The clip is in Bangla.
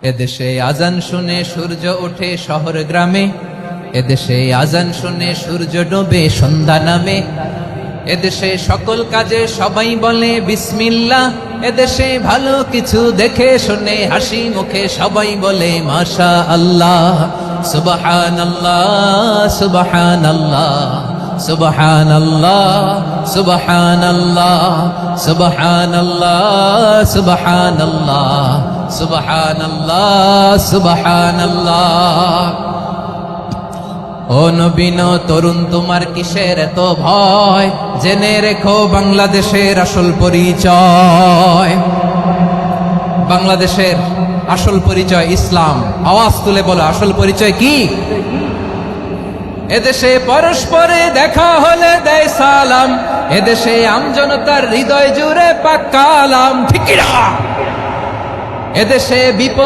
এদেশে আজান শুনে সূর্য ওঠে শহর গ্রামে, এদেশে আজান শুনে সূর্য ডোবে সন্ধ্যা নামে। এদেশে সকল কাজে সবাই বলে বিসমিল্লাহ, এদেশে ভালো কিছু দেখে শুনে হাসি মুখে সবাই বলে মাশা আল্লাহ। সুবহানাল্লাহ সুবহানাল্লাহ সুবহানাল্লাহ সুবহানাল্লাহ সুবহানাল্লাহ সুবহানাল্লাহ সুবহানাল্লাহ সুবহানাল্লাহ। ও নবীন তরুণ তোমার কিসের এত ভয়, জেনে রেখো বাংলাদেশের আসল পরিচয়। বাংলাদেশের আসল পরিচয় ইসলাম। আওয়াজ তুলে বলো আসল পরিচয় কি? এদেশে পরস্পরে দেখা হলে দেয় সালাম, এদেশে আমজনতার হৃদয় জুড়ে পাক কালাম। ঠিক কি না? এদেশে বিপদ